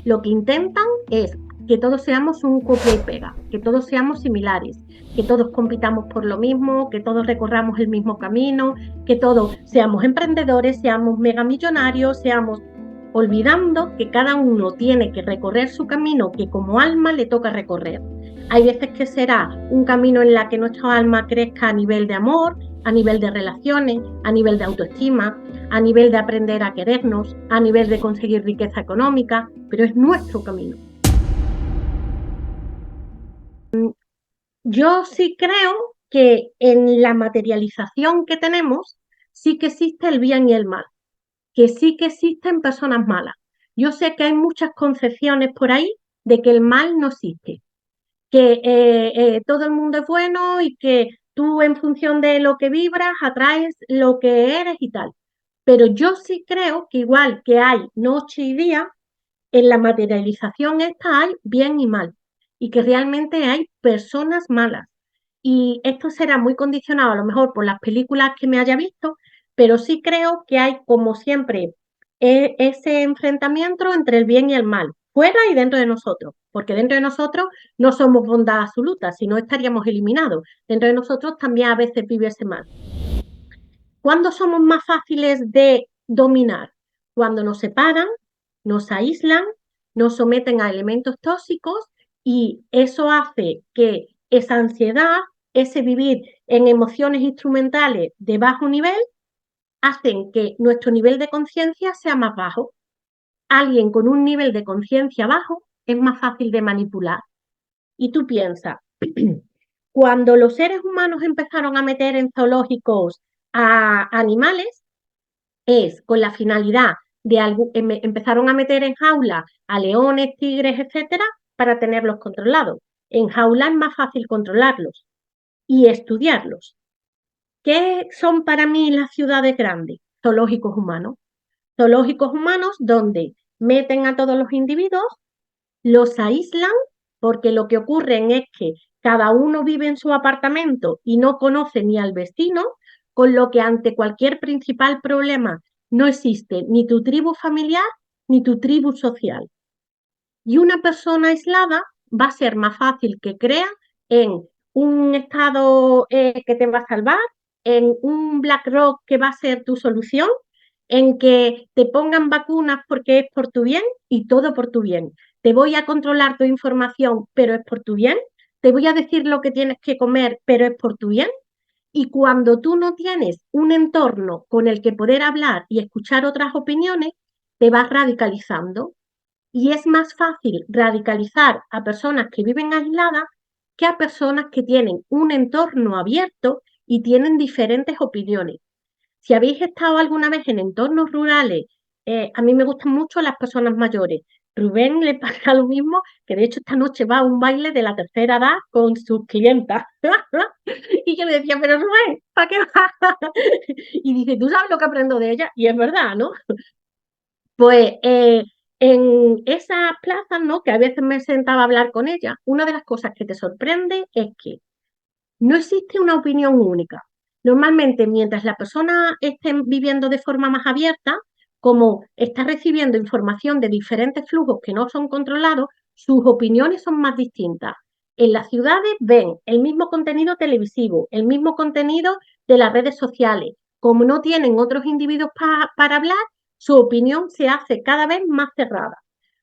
Lo que intentan es que todos seamos un copia y pega, que todos seamos similares, que todos compitamos por lo mismo, que todos recorramos el mismo camino, que todos seamos emprendedores, seamos megamillonarios, seamos olvidando que cada uno tiene que recorrer su camino que como alma le toca recorrer. Hay veces que será un camino en la que nuestra alma crezca a nivel de amor, a nivel de relaciones, a nivel de autoestima, a nivel de aprender a querernos, a nivel de conseguir riqueza económica, pero es nuestro camino. Yo sí creo que en la materialización que tenemos sí que existe el bien y el mal, que sí que existen personas malas. Yo sé que hay muchas concepciones por ahí de que el mal no existe, que todo el mundo es bueno y que tú en función de lo que vibras atraes lo que eres y tal. Pero yo sí creo que igual que hay noche y día, en la materialización esta hay bien y mal y que realmente hay personas malas. Y esto será muy condicionado a lo mejor por las películas que me haya visto, pero sí creo que hay, como siempre, ese enfrentamiento entre el bien y el mal, fuera y dentro de nosotros, porque dentro de nosotros no somos bondad absoluta, si no estaríamos eliminados. Dentro de nosotros también a veces vive ese mal. ¿Cuándo somos más fáciles de dominar? Cuando nos separan, nos aíslan, nos someten a elementos tóxicos y eso hace que esa ansiedad, ese vivir en emociones instrumentales de bajo nivel, hacen que nuestro nivel de conciencia sea más bajo. Alguien con un nivel de conciencia bajo es más fácil de manipular. Y tú piensas, cuando los seres humanos empezaron a meter en zoológicos a animales, es con la finalidad de empezaron a meter en jaula a leones, tigres, etcétera, para tenerlos controlados. En jaula es más fácil controlarlos y estudiarlos. ¿Qué son para mí las ciudades grandes? Zoológicos humanos. Zoológicos humanos donde meten a todos los individuos, los aíslan, porque lo que ocurre es que cada uno vive en su apartamento y no conoce ni al vecino, con lo que ante cualquier principal problema no existe ni tu tribu familiar ni tu tribu social. Y una persona aislada va a ser más fácil que crea en un estado que te va a salvar, en un BlackRock que va a ser tu solución, en que te pongan vacunas porque es por tu bien y todo por tu bien. Te voy a controlar tu información, pero es por tu bien. Te voy a decir lo que tienes que comer, pero es por tu bien. Y cuando tú no tienes un entorno con el que poder hablar y escuchar otras opiniones, te vas radicalizando y es más fácil radicalizar a personas que viven aisladas que a personas que tienen un entorno abierto y tienen diferentes opiniones. Si habéis estado alguna vez en entornos rurales, a mí me gustan mucho las personas mayores. Rubén le pasa lo mismo, que de hecho esta noche va a un baile de la tercera edad con sus clientas. Y yo le decía, pero Rubén, ¿para qué vas? Y dice, ¿tú sabes lo que aprendo de ella? Y es verdad, ¿no? Pues en esas plazas, ¿no? Que a veces me sentaba a hablar con ella, una de las cosas que te sorprende es que no existe una opinión única. Normalmente, mientras la persona esté viviendo de forma más abierta, como está recibiendo información de diferentes flujos que no son controlados, sus opiniones son más distintas. En las ciudades ven el mismo contenido televisivo, el mismo contenido de las redes sociales. Como no tienen otros individuos para hablar, su opinión se hace cada vez más cerrada.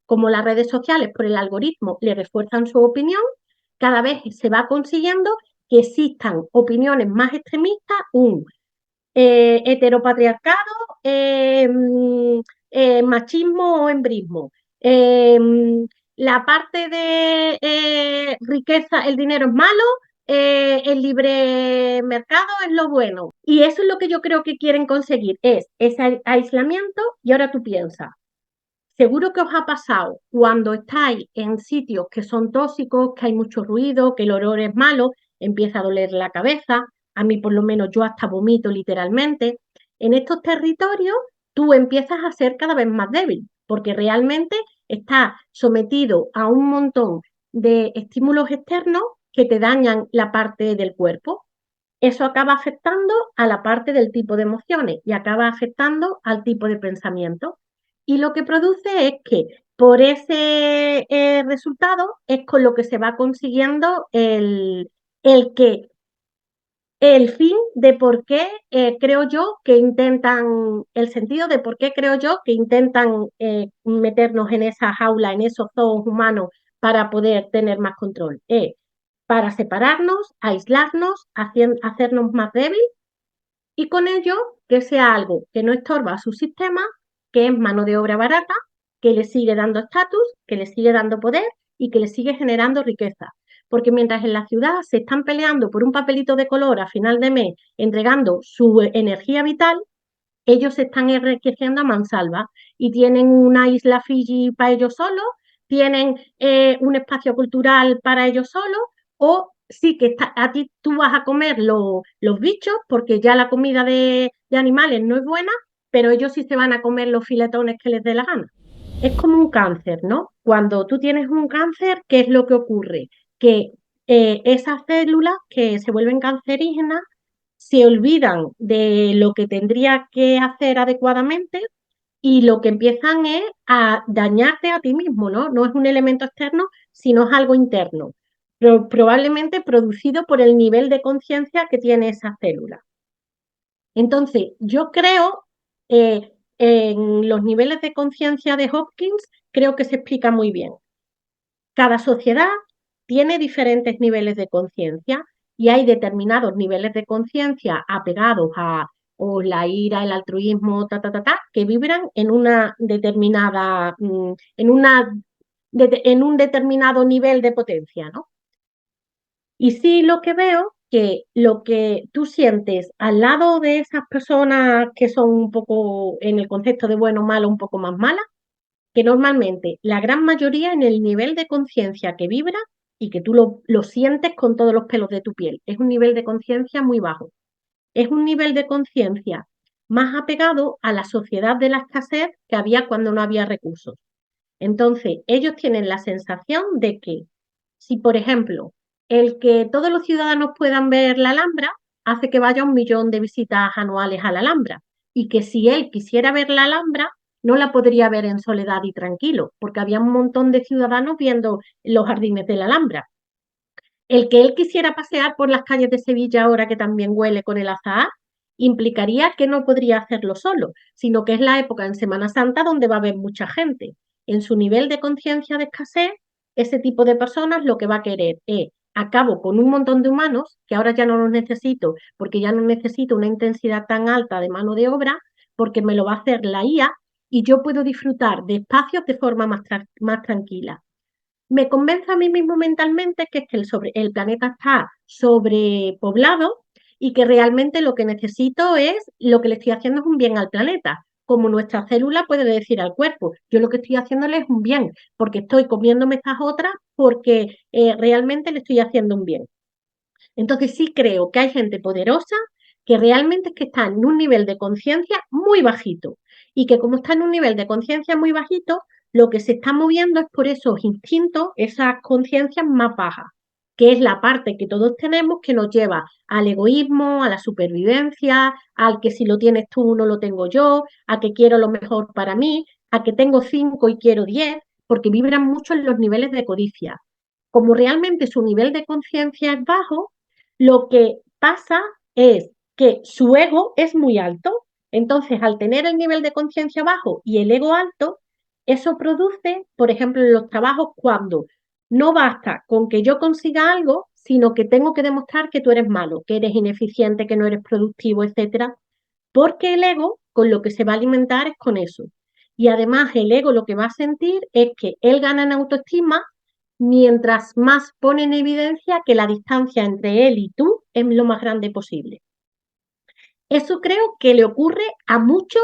Como las redes sociales por el algoritmo le refuerzan su opinión, cada vez se va consiguiendo que existan opiniones más extremistas, un heteropatriarcado, machismo o embrismo. Eh, la parte de riqueza, el dinero es malo, el libre mercado es lo bueno. Y eso es lo que yo creo que quieren conseguir, es ese aislamiento. Y ahora tú piensas, seguro que os ha pasado cuando estáis en sitios que son tóxicos, que hay mucho ruido, que el olor es malo, empieza a doler la cabeza. A mí, por lo menos, yo hasta vomito literalmente. En estos territorios, tú empiezas a ser cada vez más débil, porque realmente estás sometido a un montón de estímulos externos que te dañan la parte del cuerpo. Eso acaba afectando a la parte del tipo de emociones y acaba afectando al tipo de pensamiento. Y lo que produce es que por ese resultado es con lo que se va consiguiendo el que el fin de por qué creo yo que intentan, el sentido de por qué creo yo que intentan meternos en esa jaula, en esos zoos humanos para poder tener más control. Para separarnos, aislarnos, hacernos más débiles y con ello que sea algo que no estorba a su sistema, que es mano de obra barata, que le sigue dando estatus, que le sigue dando poder y que le sigue generando riqueza. Porque mientras en la ciudad se están peleando por un papelito de color a final de mes, entregando su energía vital, ellos se están enriqueciendo a mansalva y tienen una isla Fiji para ellos solos, tienen un espacio cultural para ellos solos, o sí que a ti tú vas a comer los bichos porque ya la comida de animales no es buena, pero ellos sí se van a comer los filetones que les dé la gana. Es como un cáncer, ¿no? Cuando tú tienes un cáncer, ¿qué es lo que ocurre? Que esas células que se vuelven cancerígenas se olvidan de lo que tendría que hacer adecuadamente y lo que empiezan es a dañarte a ti mismo, ¿no? No es un elemento externo, sino es algo interno, probablemente producido por el nivel de conciencia que tiene esa célula. Entonces, yo creo, en los niveles de conciencia de Hopkins, creo que se explica muy bien. Cada sociedad tiene diferentes niveles de conciencia y hay determinados niveles de conciencia apegados a o la ira, el altruismo, que vibran en una determinada, en un determinado nivel de potencia, ¿no? Y sí lo que veo que lo que tú sientes al lado de esas personas que son un poco, en el concepto de bueno o malo, un poco más malas, que normalmente la gran mayoría en el nivel de conciencia que vibra y que tú lo sientes con todos los pelos de tu piel. Es un nivel de conciencia muy bajo. Es un nivel de conciencia más apegado a la sociedad de la escasez que había cuando no había recursos. Entonces, ellos tienen la sensación de que si, por ejemplo, el que todos los ciudadanos puedan ver la Alhambra hace que vaya 1 millón de visitas anuales a la Alhambra y que si él quisiera ver la Alhambra no la podría ver en soledad y tranquilo, porque había un montón de ciudadanos viendo los jardines de la Alhambra. El que él quisiera pasear por las calles de Sevilla ahora que también huele con el azahar, implicaría que no podría hacerlo solo, sino que es la época en Semana Santa donde va a haber mucha gente. En su nivel de conciencia de escasez, ese tipo de personas lo que va a querer es, acabo con un montón de humanos, que ahora ya no los necesito, porque ya no necesito una intensidad tan alta de mano de obra, porque me lo va a hacer la IA y yo puedo disfrutar de espacios de forma más tranquila. Me convence a mí mismo mentalmente que es que el planeta está sobrepoblado y que realmente lo que necesito es, lo que le estoy haciendo es un bien al planeta. Como nuestra célula puede decir al cuerpo, yo lo que estoy haciéndole es un bien, porque estoy comiéndome estas otras, porque realmente le estoy haciendo un bien. Entonces sí creo que hay gente poderosa que realmente es que está en un nivel de conciencia muy bajito y que como está en un nivel de conciencia muy bajito, lo que se está moviendo es por esos instintos, esas conciencias más bajas, que es la parte que todos tenemos que nos lleva al egoísmo, a la supervivencia, al que si lo tienes tú no lo tengo yo, a que quiero lo mejor para mí, a que tengo 5 y quiero 10, porque vibran mucho en los niveles de codicia. Como realmente su nivel de conciencia es bajo, lo que pasa es que su ego es muy alto. Entonces, al tener el nivel de conciencia bajo y el ego alto, eso produce, por ejemplo, en los trabajos cuando no basta con que yo consiga algo, sino que tengo que demostrar que tú eres malo, que eres ineficiente, que no eres productivo, etcétera, porque el ego con lo que se va a alimentar es con eso. Y además el ego lo que va a sentir es que él gana en autoestima mientras más pone en evidencia que la distancia entre él y tú es lo más grande posible. Eso creo que le ocurre a muchos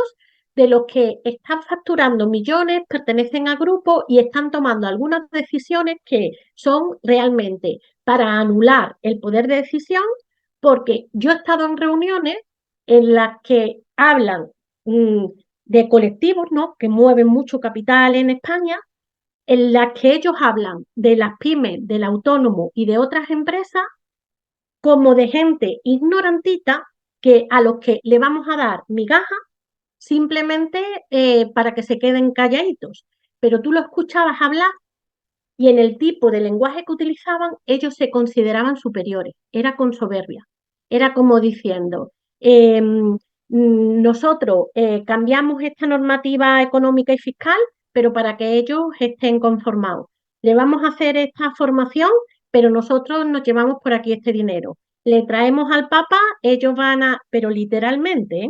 de los que están facturando millones, pertenecen a grupos y están tomando algunas decisiones que son realmente para anular el poder de decisión, porque yo he estado en reuniones en las que hablan mm, de colectivos, ¿no?, que mueven mucho capital en España, en las que ellos hablan de las pymes, del autónomo y de otras empresas como de gente ignorantita que a los que le vamos a dar migajas simplemente para que se queden calladitos. pero tú lo escuchabas hablar y en el tipo de lenguaje que utilizaban, ellos se consideraban superiores, era con soberbia, era como diciendo, nosotros cambiamos esta normativa económica y fiscal, pero para que ellos estén conformados. Le vamos a hacer esta formación, pero nosotros nos llevamos por aquí este dinero. Le traemos al Papa, ellos van a, pero literalmente, ¿eh?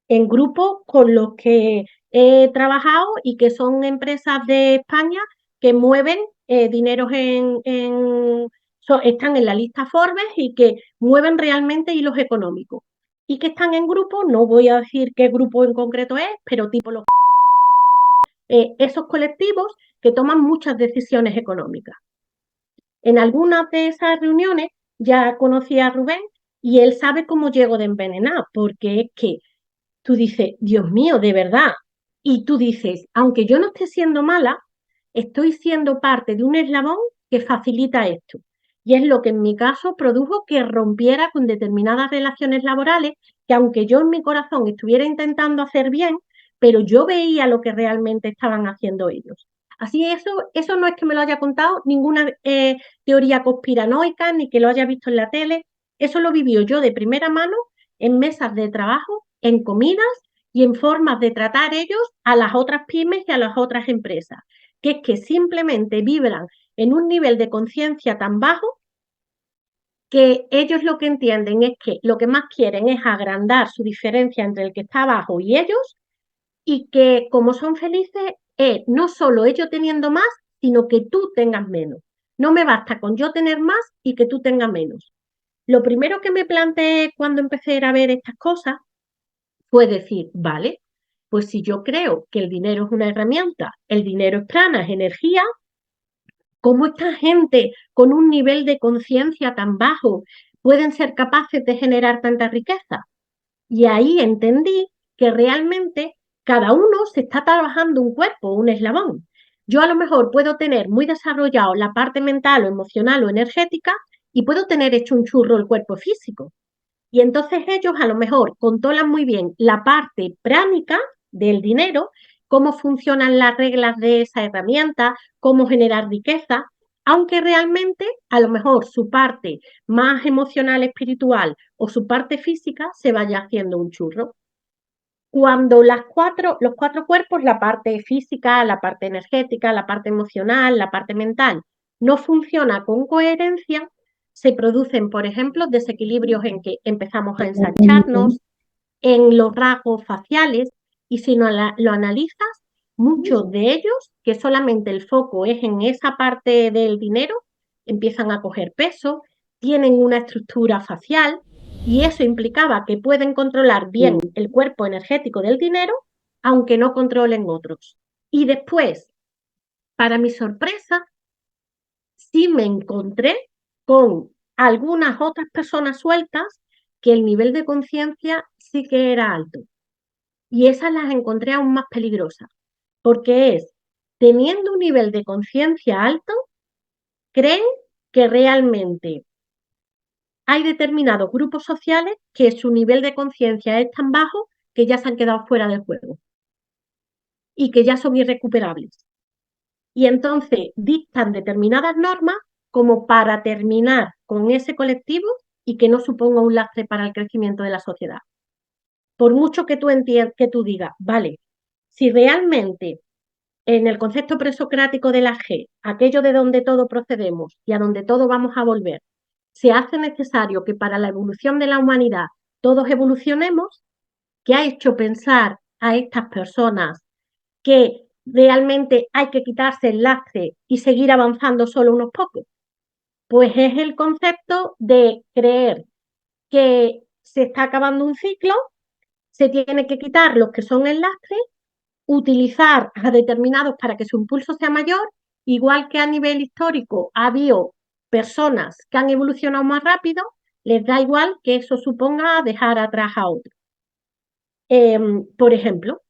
En grupos con los que he trabajado y que son empresas de España que mueven dineros están en la lista Forbes y que mueven realmente hilos económicos. Y que están en grupos, no voy a decir qué grupo en concreto es, pero tipo esos colectivos que toman muchas decisiones económicas. En algunas de esas reuniones ya conocí a Rubén y él sabe cómo llego de envenenado, porque es que tú dices, Dios mío, de verdad. Y tú dices, aunque yo no esté siendo mala, estoy siendo parte de un eslabón que facilita esto. Y es lo que en mi caso produjo que rompiera con determinadas relaciones laborales que aunque yo en mi corazón estuviera intentando hacer bien, pero yo veía lo que realmente estaban haciendo ellos. Así eso no es que me lo haya contado ninguna teoría conspiranoica ni que lo haya visto en la tele. Eso lo vivió yo de primera mano en mesas de trabajo, en comidas y en formas de tratar ellos a las otras pymes y a las otras empresas, que es que simplemente vibran en un nivel de conciencia tan bajo que ellos lo que entienden es que lo que más quieren es agrandar su diferencia entre el que está abajo y ellos y que como son felices es no solo ellos teniendo más, sino que tú tengas menos. No me basta con yo tener más y que tú tengas menos. Lo primero que me planteé cuando empecé a ver estas cosas fue decir, vale, pues si yo creo que el dinero es una herramienta, el dinero es prana, es energía, ¿cómo esta gente con un nivel de conciencia tan bajo pueden ser capaces de generar tanta riqueza? Y ahí entendí que realmente cada uno se está trabajando un cuerpo, un eslabón. Yo a lo mejor puedo tener muy desarrollado la parte mental o emocional o energética y puedo tener hecho un churro el cuerpo físico. Y entonces ellos a lo mejor controlan muy bien la parte pránica del dinero, cómo funcionan las reglas de esa herramienta, cómo generar riqueza, aunque realmente a lo mejor su parte más emocional, espiritual o su parte física se vaya haciendo un churro. Cuando los cuatro cuerpos, la parte física, la parte energética, la parte emocional, la parte mental, no funciona con coherencia, se producen, por ejemplo, desequilibrios en que empezamos a ensancharnos, en los rasgos faciales, y si no lo analizas, muchos de ellos, que solamente el foco es en esa parte del dinero, empiezan a coger peso, tienen una estructura facial y eso implicaba que pueden controlar bien el cuerpo energético del dinero, aunque no controlen otros. Y después, para mi sorpresa, sí me encontré con algunas otras personas sueltas que el nivel de conciencia sí que era alto. Y esas las encontré aún más peligrosas, porque es, teniendo un nivel de conciencia alto, creen que realmente hay determinados grupos sociales que su nivel de conciencia es tan bajo que ya se han quedado fuera del juego y que ya son irrecuperables. Y entonces dictan determinadas normas como para terminar con ese colectivo y que no suponga un lastre para el crecimiento de la sociedad. Por mucho que que tú digas, vale, si realmente en el concepto presocrático de la G, aquello de donde todo procedemos y a donde todo vamos a volver, se hace necesario que para la evolución de la humanidad todos evolucionemos, ¿qué ha hecho pensar a estas personas que realmente hay que quitarse el lastre y seguir avanzando solo unos pocos? Pues es el concepto de creer que se está acabando un ciclo, se tiene que quitar los que son el lastre, utilizar a determinados para que su impulso sea mayor, igual que a nivel histórico ha habido personas que han evolucionado más rápido, les da igual que eso suponga dejar atrás a otros. Por ejemplo,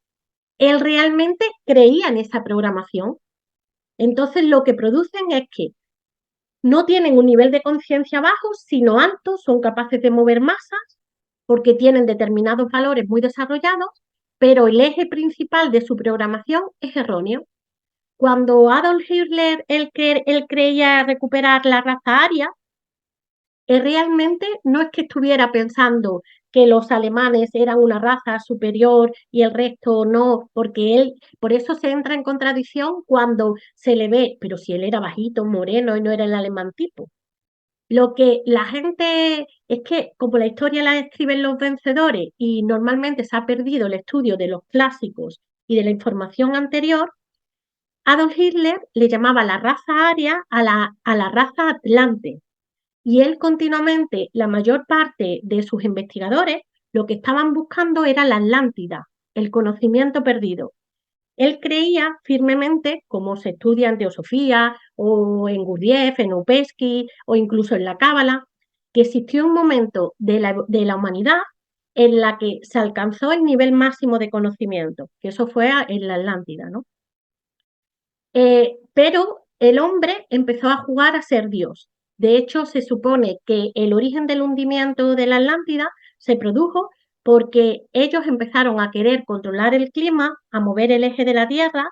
él realmente creía en esa programación. Entonces lo que producen es que no tienen un nivel de conciencia bajo, sino alto, son capaces de mover masas porque tienen determinados valores muy desarrollados, pero el eje principal de su programación es erróneo. Cuando Adolf Hitler él creía recuperar la raza aria, realmente no es que estuviera pensando que los alemanes eran una raza superior y el resto no, porque él, por eso se entra en contradicción cuando se le ve, pero si él era bajito, moreno y no era el alemán tipo. Lo que la gente es que, como la historia la escriben los vencedores y normalmente se ha perdido el estudio de los clásicos y de la información anterior, Adolf Hitler le llamaba la raza aria a la raza atlante. Y él continuamente, la mayor parte de sus investigadores, lo que estaban buscando era la Atlántida, el conocimiento perdido. Él creía firmemente, como se estudia en Teosofía o en Gurdjieff, en Upesky o incluso en la Cábala, que existió un momento de la humanidad en la que se alcanzó el nivel máximo de conocimiento, que eso fue en la Atlántida, ¿no? Pero el hombre empezó a jugar a ser Dios. De hecho, se supone que el origen del hundimiento de la Atlántida se produjo porque ellos empezaron a querer controlar el clima, a mover el eje de la Tierra,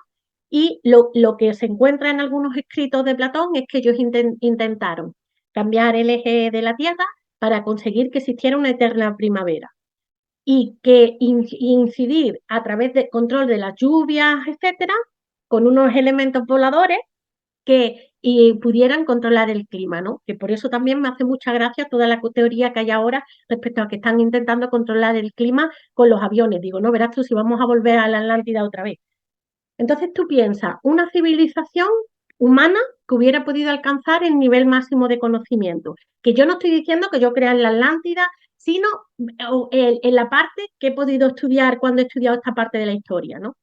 y lo que se encuentra en algunos escritos de Platón es que ellos intentaron cambiar el eje de la Tierra para conseguir que existiera una eterna primavera y que incidir a través del control de las lluvias, etcétera, con unos elementos voladores que pudieran controlar el clima, ¿no? Que por eso también me hace mucha gracia toda la teoría que hay ahora respecto a que están intentando controlar el clima con los aviones. Digo, no, verás tú si vamos a volver a la Atlántida otra vez. Entonces tú piensas, una civilización humana que hubiera podido alcanzar el nivel máximo de conocimiento. Que yo no estoy diciendo que yo crea en la Atlántida, sino en la parte que he podido estudiar cuando he estudiado esta parte de la historia, ¿no?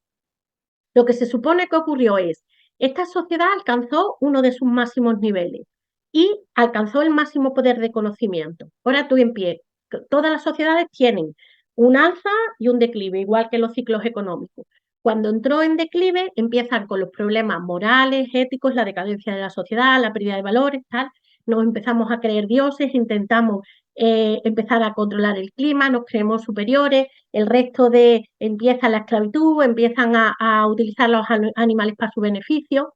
Lo que se supone que ocurrió es, esta sociedad alcanzó uno de sus máximos niveles y alcanzó el máximo poder de conocimiento. Ahora tú en pie, todas las sociedades tienen un alza y un declive, igual que los ciclos económicos. Cuando entró en declive, empiezan con los problemas morales, éticos, la decadencia de la sociedad, la pérdida de valores, tal. Nos empezamos a creer dioses, intentamos empezar a controlar el clima, nos creemos superiores, el resto de empieza la esclavitud, empiezan a utilizar los animales para su beneficio.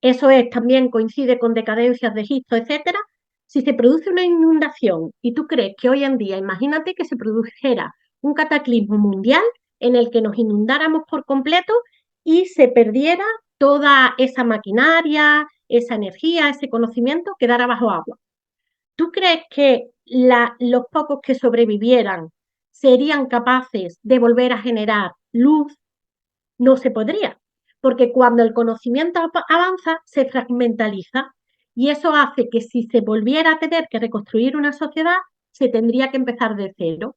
Eso es, también coincide con decadencias de Egipto, etcétera. Si se produce una inundación y tú crees que hoy en día, imagínate que se produjera un cataclismo mundial en el que nos inundáramos por completo y se perdiera toda esa maquinaria, esa energía, ese conocimiento, quedara bajo agua. ¿Tú crees que los pocos que sobrevivieran serían capaces de volver a generar luz? No se podría, porque cuando el conocimiento avanza, se fragmentaliza y eso hace que si se volviera a tener que reconstruir una sociedad, se tendría que empezar de cero.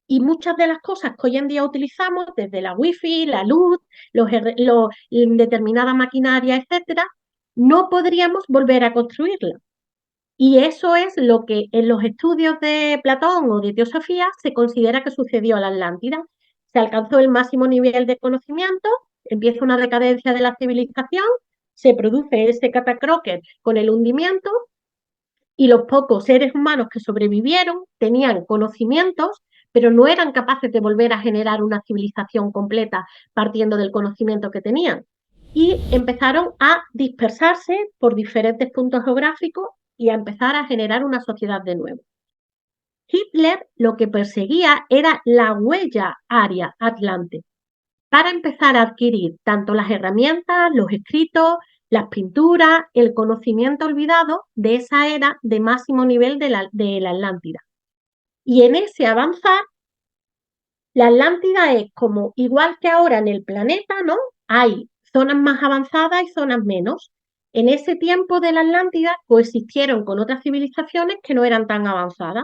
Y muchas de las cosas que hoy en día utilizamos, desde la wifi, la luz, determinada maquinaria, etcétera, no podríamos volver a construirla. Y eso es lo que en los estudios de Platón o de Teosofía se considera que sucedió a la Atlántida. Se alcanzó el máximo nivel de conocimiento, empieza una decadencia de la civilización, se produce ese catacroker con el hundimiento y los pocos seres humanos que sobrevivieron tenían conocimientos, pero no eran capaces de volver a generar una civilización completa partiendo del conocimiento que tenían. Y empezaron a dispersarse por diferentes puntos geográficos y a empezar a generar una sociedad de nuevo. Hitler lo que perseguía era la huella aria atlante para empezar a adquirir tanto las herramientas, los escritos, las pinturas, el conocimiento olvidado de esa era de máximo nivel de la Atlántida. Y en ese avanzar, la Atlántida es como, igual que ahora en el planeta, ¿no? Hay zonas más avanzadas y zonas menos. En ese tiempo de la Atlántida coexistieron con otras civilizaciones que no eran tan avanzadas.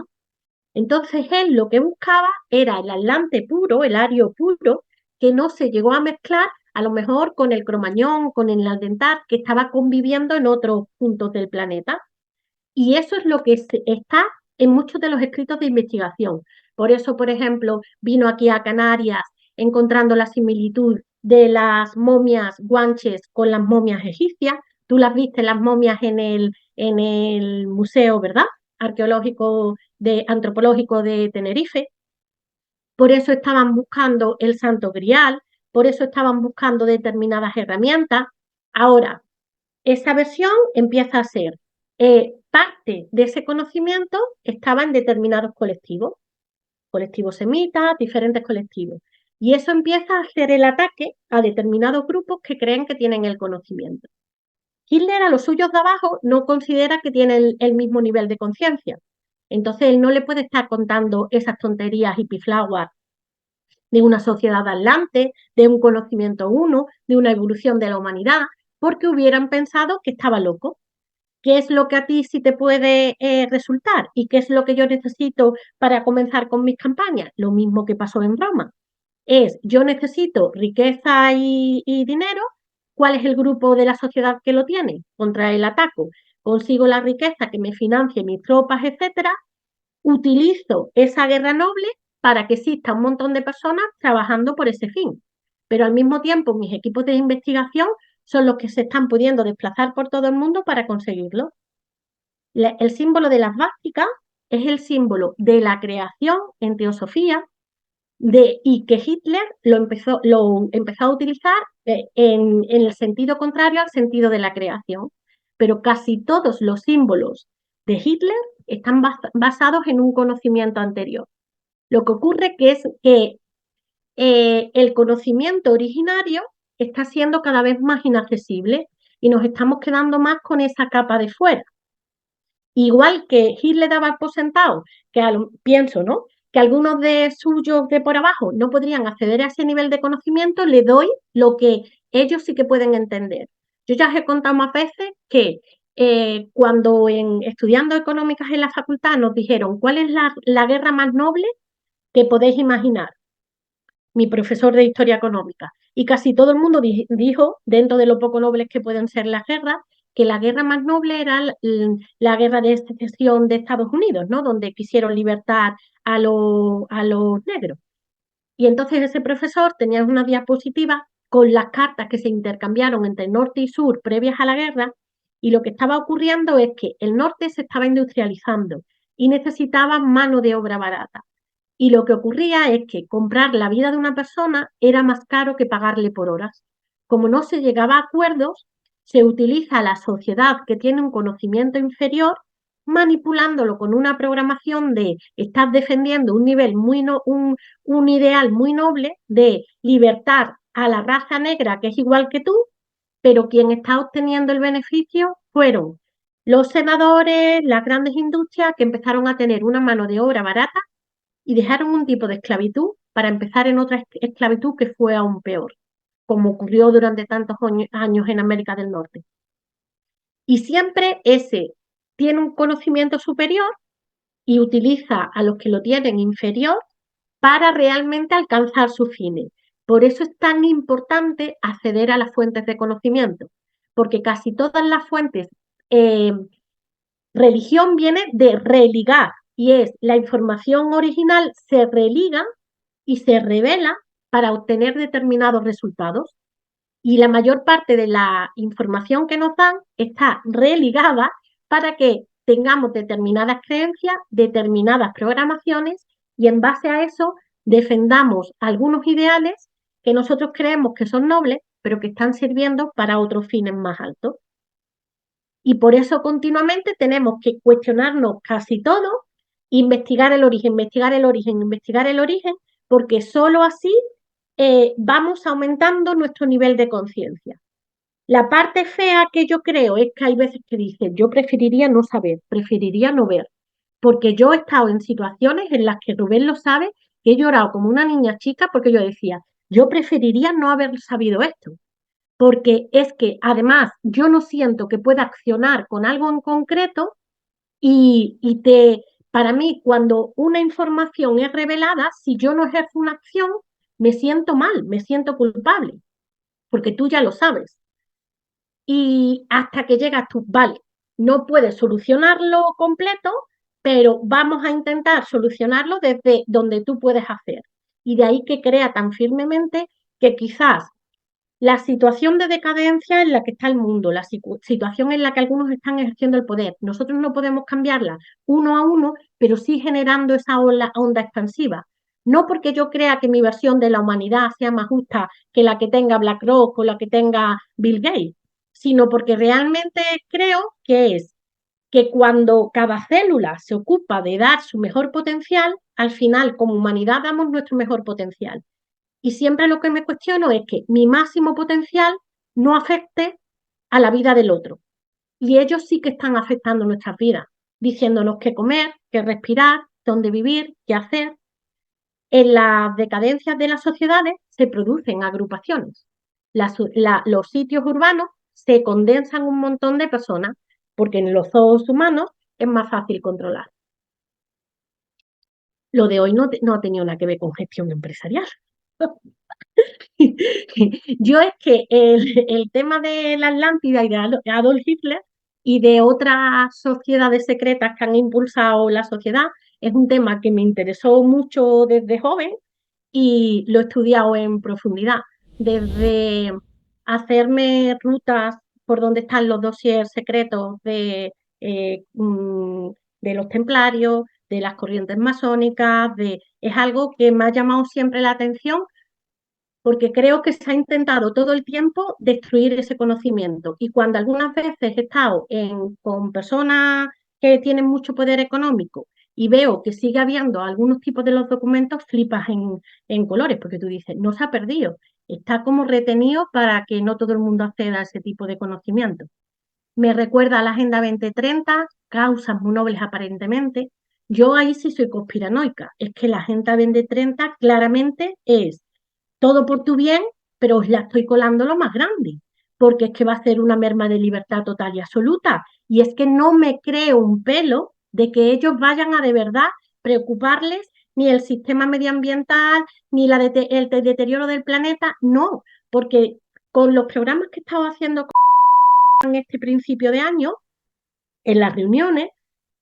Entonces él lo que buscaba era el Atlante puro, el ario puro, que no se llegó a mezclar a lo mejor con el Cromañón, con el Aldentar, que estaba conviviendo en otros puntos del planeta. Y eso es lo que está en muchos de los escritos de investigación. Por eso, por ejemplo, vino aquí a Canarias encontrando la similitud de las momias guanches con las momias egipcias. Tú las viste, las momias en el museo, ¿verdad? Arqueológico antropológico de Tenerife. Por eso estaban buscando el Santo Grial, por eso estaban buscando determinadas herramientas. Ahora, esa versión empieza a ser parte de ese conocimiento estaba en determinados colectivos semitas, diferentes colectivos. Y eso empieza a hacer el ataque a determinados grupos que creen que tienen el conocimiento. Hitler a los suyos de abajo no considera que tiene el mismo nivel de conciencia. Entonces él no le puede estar contando esas tonterías y piflaguas de una sociedad adelante, de un conocimiento uno, de una evolución de la humanidad, porque hubieran pensado que estaba loco. ¿Qué es lo que a ti sí te puede resultar? ¿Y qué es lo que yo necesito para comenzar con mis campañas? Lo mismo que pasó en Roma. Yo necesito riqueza y dinero. ¿Cuál es el grupo de la sociedad que lo tiene? Contra el ataco. Consigo la riqueza que me financie mis tropas, etcétera. Utilizo esa guerra noble para que exista un montón de personas trabajando por ese fin. Pero al mismo tiempo, mis equipos de investigación son los que se están pudiendo desplazar por todo el mundo para conseguirlo. El símbolo de las vásticas es el símbolo de la creación en teosofía y que Hitler lo empezó a utilizar en el sentido contrario al sentido de la creación. Pero casi todos los símbolos de Hitler están basados en un conocimiento anterior. Lo que ocurre que es que el conocimiento originario está siendo cada vez más inaccesible y nos estamos quedando más con esa capa de fuera. Igual que Hitler daba por sentado, pienso, ¿no? Que algunos de suyos de por abajo no podrían acceder a ese nivel de conocimiento, le doy lo que ellos sí que pueden entender. Yo ya os he contado más veces que cuando estudiando económicas en la facultad nos dijeron cuál es la guerra más noble que podéis imaginar, mi profesor de historia económica, y casi todo el mundo dijo, dentro de lo poco nobles que pueden ser las guerras, que la guerra más noble era la guerra de secesión de Estados Unidos, ¿no? Donde quisieron libertar a los negros. Y entonces ese profesor tenía una diapositiva con las cartas que se intercambiaron entre norte y sur previas a la guerra, y lo que estaba ocurriendo es que el norte se estaba industrializando y necesitaba mano de obra barata. Y lo que ocurría es que comprar la vida de una persona era más caro que pagarle por horas. Como no se llegaba a acuerdos, se utiliza a la sociedad que tiene un conocimiento inferior, manipulándolo con una programación de estás defendiendo un nivel un ideal muy noble de libertar a la raza negra que es igual que tú, pero quien está obteniendo el beneficio fueron los senadores, las grandes industrias que empezaron a tener una mano de obra barata y dejaron un tipo de esclavitud para empezar en otra esclavitud que fue aún peor, como ocurrió durante tantos años en América del Norte. Y siempre ese tiene un conocimiento superior y utiliza a los que lo tienen inferior para realmente alcanzar sus fines. Por eso es tan importante acceder a las fuentes de conocimiento, porque casi todas las fuentes, religión viene de religar, y es la información original se religa y se revela para obtener determinados resultados. Y la mayor parte de la información que nos dan está religada para que tengamos determinadas creencias, determinadas programaciones y en base a eso defendamos algunos ideales que nosotros creemos que son nobles, pero que están sirviendo para otros fines más altos. Y por eso continuamente tenemos que cuestionarnos casi todo, investigar el origen, investigar el origen, investigar el origen, porque solo así vamos aumentando nuestro nivel de conciencia. La parte fea que yo creo es que hay veces que dicen, yo preferiría no saber, preferiría no ver, porque yo he estado en situaciones en las que Rubén lo sabe, que he llorado como una niña chica porque yo decía, yo preferiría no haber sabido esto, porque es que además yo no siento que pueda accionar con algo en concreto para mí, cuando una información es revelada, si yo no ejerzo una acción, me siento mal, me siento culpable, porque tú ya lo sabes. Y hasta que llegas tú, vale, no puedes solucionarlo completo, pero vamos a intentar solucionarlo desde donde tú puedes hacer. Y de ahí que crea tan firmemente que quizás la situación de decadencia en la que está el mundo, la situación en la que algunos están ejerciendo el poder, nosotros no podemos cambiarla uno a uno, pero sí generando esa onda expansiva. No porque yo crea que mi versión de la humanidad sea más justa que la que tenga BlackRock o la que tenga Bill Gates, sino porque realmente creo que es que cuando cada célula se ocupa de dar su mejor potencial, al final como humanidad damos nuestro mejor potencial. Y siempre lo que me cuestiono es que mi máximo potencial no afecte a la vida del otro. Y ellos sí que están afectando nuestras vidas, diciéndonos qué comer, qué respirar, dónde vivir, qué hacer. En las decadencias de las sociedades se producen agrupaciones. Los sitios urbanos se condensan un montón de personas porque en los zoos humanos es más fácil controlar. Lo de hoy no ha tenido nada que ver con gestión empresarial. Yo es que el tema de la Atlántida y de Adolf Hitler y de otras sociedades secretas que han impulsado la sociedad es un tema que me interesó mucho desde joven y lo he estudiado en profundidad, desde hacerme rutas por donde están los dossiers secretos de los templarios, de las corrientes masónicas, es algo que me ha llamado siempre la atención porque creo que se ha intentado todo el tiempo destruir ese conocimiento. Y cuando algunas veces he estado con personas que tienen mucho poder económico y veo que sigue habiendo algunos tipos de los documentos, flipas en colores, porque tú dices, no se ha perdido, está como retenido para que no todo el mundo acceda a ese tipo de conocimiento. Me recuerda a la Agenda 2030, causas muy nobles aparentemente. Yo ahí sí soy conspiranoica, es que la Agenda 2030 claramente es todo por tu bien, pero os la estoy colando lo más grande, porque es que va a ser una merma de libertad total y absoluta. Y es que no me creo un pelo de que ellos vayan a de verdad preocuparles ni el sistema medioambiental, ni el deterioro del planeta, no, porque con los programas que he estado haciendo en este principio de año, en las reuniones,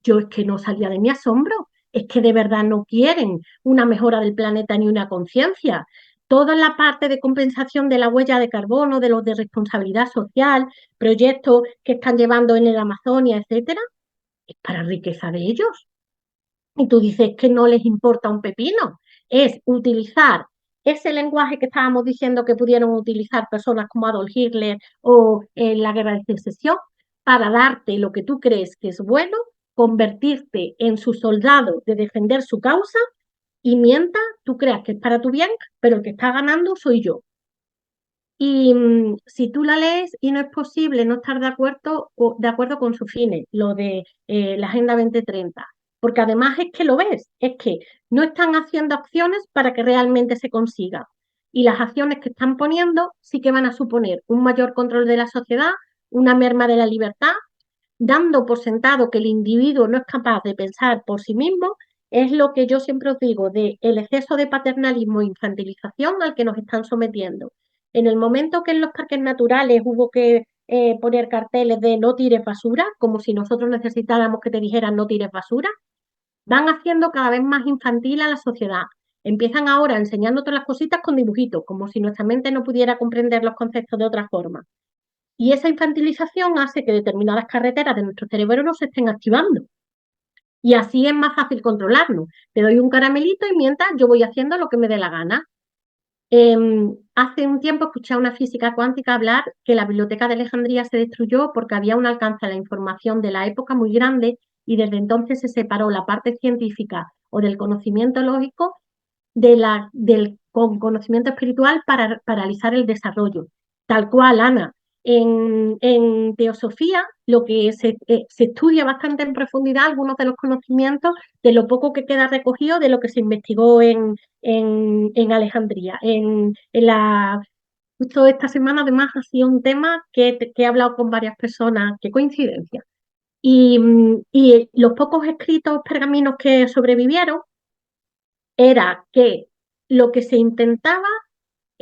yo es que no salía de mi asombro, es que de verdad no quieren una mejora del planeta ni una conciencia. Toda la parte de compensación de la huella de carbono, de los de responsabilidad social, proyectos que están llevando en el Amazonia, etcétera, es para riqueza de ellos. Y tú dices que no les importa un pepino. Es utilizar ese lenguaje que estábamos diciendo que pudieron utilizar personas como Adolf Hitler o en la guerra de secesión para darte lo que tú crees que es bueno, convertirte en su soldado de defender su causa y mientras tú creas que es para tu bien, pero el que está ganando soy yo. Y si tú la lees y no es posible no estar de acuerdo con sus fines, lo de la Agenda 2030, porque además es que lo ves, es que no están haciendo acciones para que realmente se consiga. Y las acciones que están poniendo sí que van a suponer un mayor control de la sociedad, una merma de la libertad, dando por sentado que el individuo no es capaz de pensar por sí mismo, es lo que yo siempre os digo de el exceso de paternalismo e infantilización al que nos están sometiendo. En el momento que en los parques naturales hubo que poner carteles de no tires basura, como si nosotros necesitáramos que te dijeran no tires basura, van haciendo cada vez más infantil a la sociedad. Empiezan ahora enseñándote las cositas con dibujitos, como si nuestra mente no pudiera comprender los conceptos de otra forma. Y esa infantilización hace que determinadas carreteras de nuestro cerebro no se estén activando. Y así es más fácil controlarlo. Te doy un caramelito y mientras yo voy haciendo lo que me dé la gana. Hace un tiempo escuché a una física cuántica hablar que la biblioteca de Alejandría se destruyó porque había un alcance a la información de la época muy grande y desde entonces se separó la parte científica o del conocimiento lógico del conocimiento espiritual para paralizar el desarrollo. Tal cual, Ana. En teosofía, lo que se estudia bastante en profundidad algunos de los conocimientos de lo poco que queda recogido de lo que se investigó en Alejandría. Justo esta semana, además, ha sido un tema que he hablado con varias personas, qué coincidencia. Y los pocos escritos pergaminos que sobrevivieron era que lo que se intentaba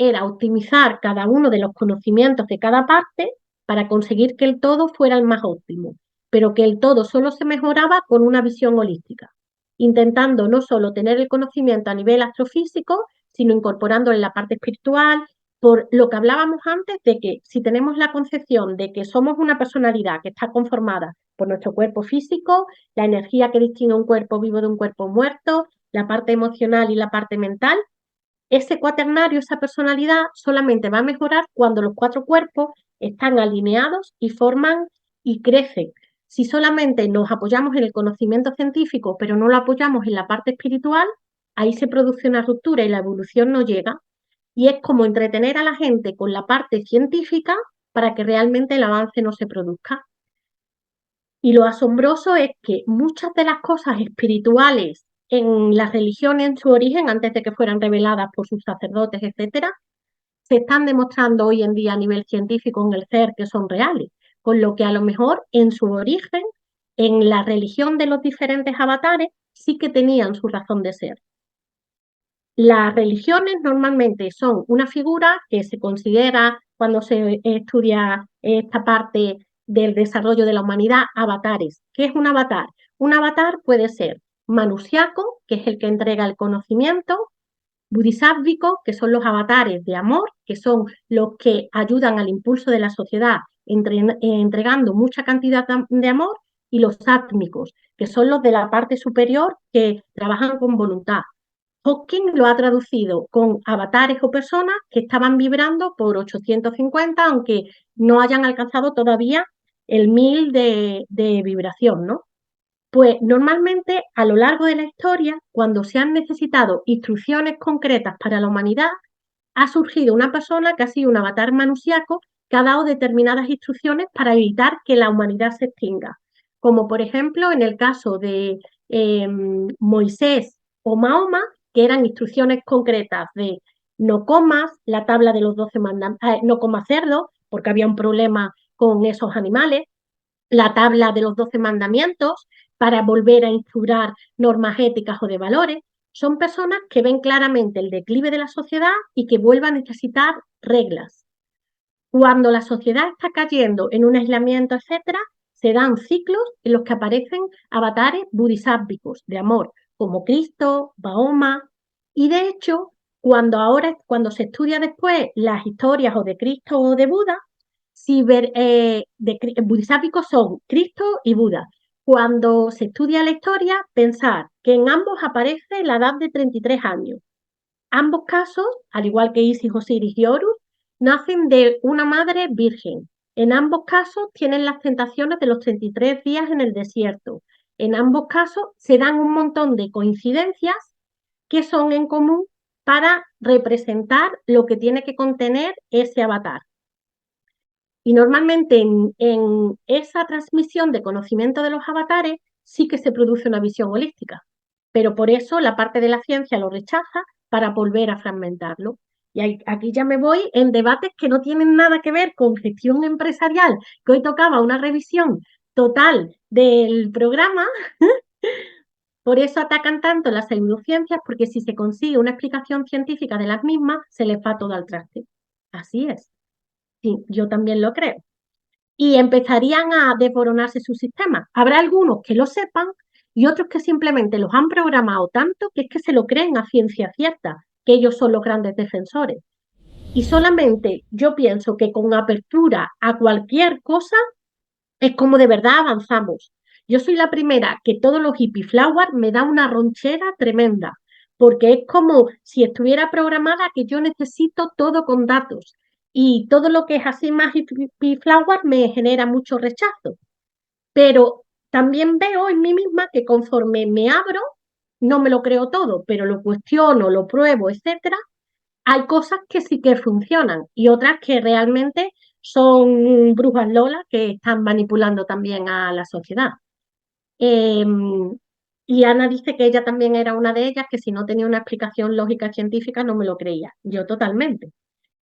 era optimizar cada uno de los conocimientos de cada parte para conseguir que el todo fuera el más óptimo, pero que el todo solo se mejoraba con una visión holística, intentando no solo tener el conocimiento a nivel astrofísico, sino incorporándole la parte espiritual, por lo que hablábamos antes de que si tenemos la concepción de que somos una personalidad que está conformada por nuestro cuerpo físico, la energía que distingue un cuerpo vivo de un cuerpo muerto, la parte emocional y la parte mental, ese cuaternario, esa personalidad solamente va a mejorar cuando los cuatro cuerpos están alineados y forman y crecen. Si solamente nos apoyamos en el conocimiento científico, pero no lo apoyamos en la parte espiritual, ahí se produce una ruptura y la evolución no llega. Y es como entretener a la gente con la parte científica para que realmente el avance no se produzca. Y lo asombroso es que muchas de las cosas espirituales en las religiones en su origen, antes de que fueran reveladas por sus sacerdotes, etcétera, se están demostrando hoy en día a nivel científico en el ser que son reales, con lo que a lo mejor en su origen, en la religión de los diferentes avatares, sí que tenían su razón de ser. Las religiones normalmente son una figura que se considera, cuando se estudia esta parte del desarrollo de la humanidad, avatares. ¿Qué es un avatar? Un avatar puede ser manusiaco, que es el que entrega el conocimiento, bodhisattvico, que son los avatares de amor, que son los que ayudan al impulso de la sociedad entregando mucha cantidad de amor, y los átmicos, que son los de la parte superior que trabajan con voluntad. Hawking lo ha traducido con avatares o personas que estaban vibrando por 850, aunque no hayan alcanzado todavía el 1000 de vibración, ¿no? Pues normalmente a lo largo de la historia, cuando se han necesitado instrucciones concretas para la humanidad, ha surgido una persona que ha sido un avatar manusiaco que ha dado determinadas instrucciones para evitar que la humanidad se extinga. Como por ejemplo en el caso de Moisés o Mahoma, que eran instrucciones concretas de no comas, la tabla de los 12 mandamientos, no comas cerdo, porque había un problema con esos animales, la tabla de los 12 mandamientos para volver a instaurar normas éticas o de valores. Son personas que ven claramente el declive de la sociedad y que vuelvan a necesitar reglas. Cuando la sociedad está cayendo en un aislamiento, etcétera, se dan ciclos en los que aparecen avatares bodhisáttvicos de amor, como Cristo, Mahoma, y de hecho, cuando se estudia después las historias o de Cristo o de Buda, si ver, bodhisáttvicos son Cristo y Buda. Cuando se estudia la historia, pensar que en ambos aparece la edad de 33 años. Ambos casos, al igual que Isis, Osiris y Horus, nacen de una madre virgen. En ambos casos tienen las tentaciones de los 33 días en el desierto. En ambos casos se dan un montón de coincidencias que son en común para representar lo que tiene que contener ese avatar. Y normalmente en esa transmisión de conocimiento de los avatares sí que se produce una visión holística, pero por eso la parte de la ciencia lo rechaza para volver a fragmentarlo. Y aquí ya me voy en debates que no tienen nada que ver con gestión empresarial, que hoy tocaba una revisión total del programa. Por eso atacan tanto las pseudociencias, porque si se consigue una explicación científica de las mismas, se les va todo al traste. Así es. Sí, yo también lo creo. Y empezarían a desboronarse sus sistemas. Habrá algunos que lo sepan y otros que simplemente los han programado tanto que es que se lo creen a ciencia cierta, que ellos son los grandes defensores. Y solamente yo pienso que con apertura a cualquier cosa es como de verdad avanzamos. Yo soy la primera que todos los hippie flower me da una ronchera tremenda, porque es como si estuviera programada que yo necesito todo con datos y todo lo que es así más hippie flower me genera mucho rechazo. Pero también veo en mí misma que conforme me abro, no me lo creo todo, pero lo cuestiono, lo pruebo, etcétera, hay cosas que sí que funcionan y otras que realmente son brujas Lola que están manipulando también a la sociedad. Eh, y Ana dice que ella también era una de ellas, que si no tenía una explicación lógica científica no me lo creía. Yo totalmente.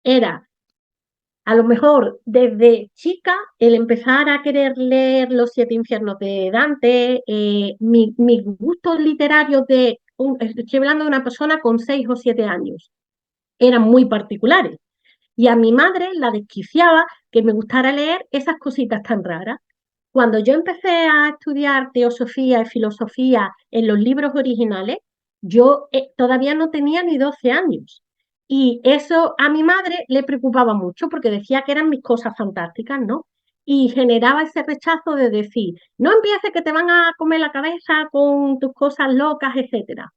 Era, a lo mejor, desde chica, el empezar a querer leer Los siete infiernos de Dante, mis gustos literarios estoy hablando de una persona con 6 o 7 años, eran muy particulares. Y a mi madre la desquiciaba que me gustara leer esas cositas tan raras. Cuando yo empecé a estudiar teosofía y filosofía en los libros originales, yo todavía no tenía ni 12 años. Y eso a mi madre le preocupaba mucho porque decía que eran mis cosas fantásticas, ¿no? Y generaba ese rechazo de decir, no empieces que te van a comer la cabeza con tus cosas locas, etcétera.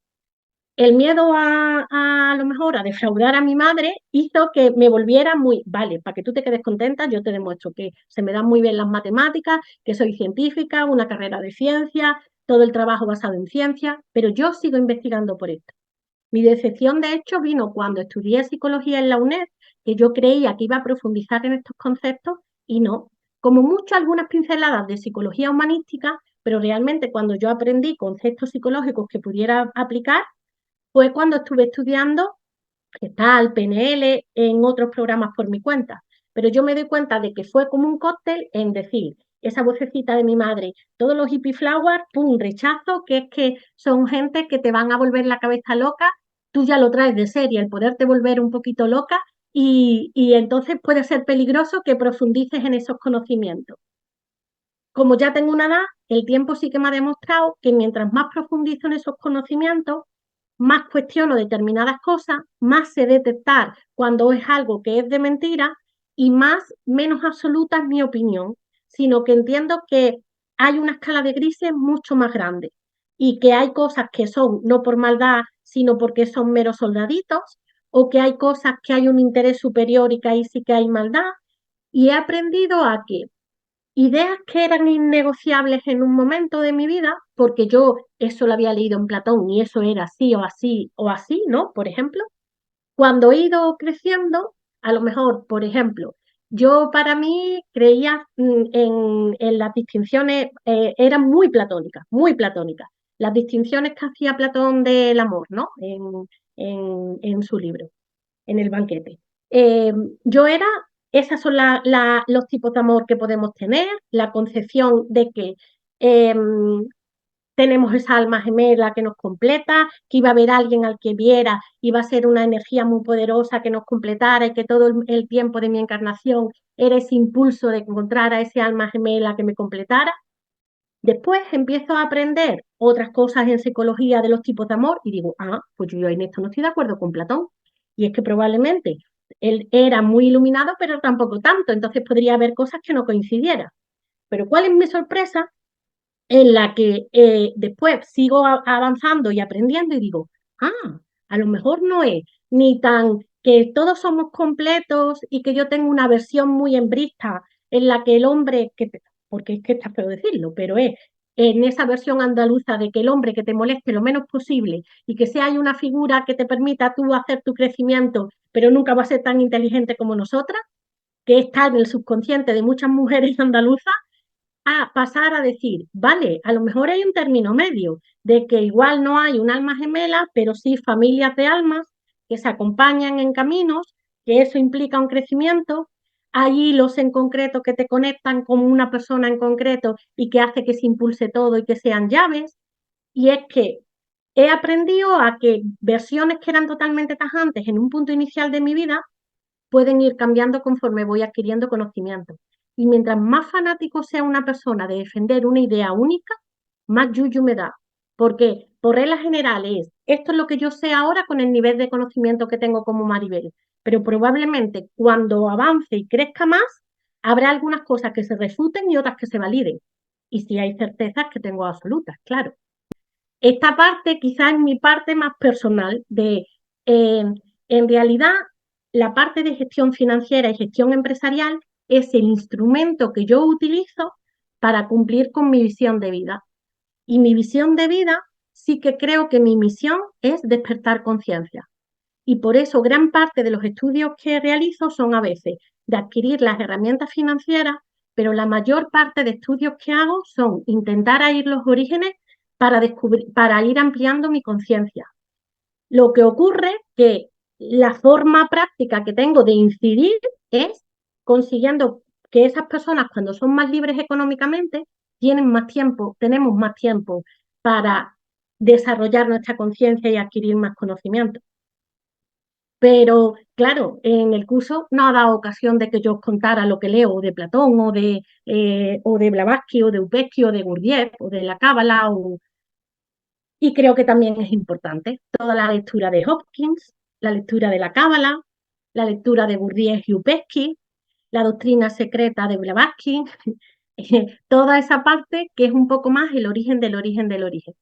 El miedo a lo mejor a defraudar a mi madre hizo que me volviera muy, vale, para que tú te quedes contenta, yo te demuestro que se me dan muy bien las matemáticas, que soy científica, una carrera de ciencia, todo el trabajo basado en ciencia, pero yo sigo investigando por esto. Mi decepción, de hecho, vino cuando estudié psicología en la UNED, que yo creía que iba a profundizar en estos conceptos y no. Como mucho, algunas pinceladas de psicología humanística, pero realmente cuando yo aprendí conceptos psicológicos que pudiera aplicar, fue cuando estuve estudiando Gestal, PNL, en otros programas por mi cuenta. Pero yo me doy cuenta de que fue como un cóctel en decir, esa vocecita de mi madre, todos los hippie flowers, pum, rechazo, que es que son gente que te van a volver la cabeza loca, tú ya lo traes de serie, el poderte volver un poquito loca y entonces puede ser peligroso que profundices en esos conocimientos. Como ya tengo una edad, el tiempo sí que me ha demostrado que mientras más profundizo en esos conocimientos, más cuestiono determinadas cosas, más sé detectar cuando es algo que es de mentira y más, menos absoluta es mi opinión, sino que entiendo que hay una escala de grises mucho más grande y que hay cosas que son no por maldad, sino porque son meros soldaditos, o que hay cosas que hay un interés superior y que ahí sí que hay maldad. Y he aprendido a que ideas que eran innegociables en un momento de mi vida, porque yo eso lo había leído en Platón y eso era así o así o así, ¿no? Por ejemplo, cuando he ido creciendo, a lo mejor, por ejemplo, yo para mí creía en las distinciones, eran muy platónicas, muy platónicas. Las distinciones que hacía Platón del amor, ¿no? En su libro en el banquete. Eh, yo era, esas son los tipos de amor que podemos tener, la concepción de que eh, tenemos esa alma gemela que nos completa, que iba a haber alguien al que viera, iba a ser una energía muy poderosa que nos completara y que todo el tiempo de mi encarnación era ese impulso de encontrar a ese alma gemela que me completara. Después empiezo a aprender otras cosas en psicología de los tipos de amor y digo, pues yo en esto no estoy de acuerdo con Platón. Y es que probablemente él era muy iluminado, pero tampoco tanto, entonces podría haber cosas que no coincidieran. Pero ¿cuál es mi sorpresa? En la que después sigo avanzando y aprendiendo y digo, a lo mejor no es ni tan que todos somos completos y que yo tengo una versión muy hembrista en la que el hombre, porque es que está feo decirlo, pero es en esa versión andaluza de que el hombre que te moleste lo menos posible y que sea hay una figura que te permita tú hacer tu crecimiento, pero nunca va a ser tan inteligente como nosotras, que está en el subconsciente de muchas mujeres andaluzas, a pasar a decir, vale, a lo mejor hay un término medio, de que igual no hay un alma gemela, pero sí familias de almas que se acompañan en caminos, que eso implica un crecimiento. Hay hilos en concreto que te conectan con una persona en concreto y que hace que se impulse todo y que sean llaves. Y es que he aprendido a que versiones que eran totalmente tajantes en un punto inicial de mi vida pueden ir cambiando conforme voy adquiriendo conocimiento. Y mientras más fanático sea una persona de defender una idea única, más yuyu me da. Porque por regla general es, esto es lo que yo sé ahora con el nivel de conocimiento que tengo como Maribel. Pero probablemente cuando avance y crezca más, habrá algunas cosas que se refuten y otras que se validen. Y si hay certezas que tengo absolutas, claro. Esta parte quizás es mi parte más personal de, eh, en realidad, la parte de gestión financiera y gestión empresarial es el instrumento que yo utilizo para cumplir con mi visión de vida. Y mi visión de vida sí que creo que mi misión es despertar conciencia. Y por eso gran parte de los estudios que realizo son a veces de adquirir las herramientas financieras, pero la mayor parte de estudios que hago son intentar ir los orígenes para descubrir, para ir ampliando mi conciencia. Lo que ocurre que la forma práctica que tengo de incidir es consiguiendo que esas personas cuando son más libres económicamente tienen más tiempo, tenemos más tiempo para desarrollar nuestra conciencia y adquirir más conocimiento. Pero claro, en el curso no ha dado ocasión de que yo os contara lo que leo de Platón o de Blavatsky o de Upesky o de Gurdjieff o de la Cábala. Y creo que también es importante toda la lectura de Hopkins, la lectura de la Cábala, la lectura de Gurdjieff y Upesky, la doctrina secreta de Blavatsky, toda esa parte que es un poco más el origen del origen del origen.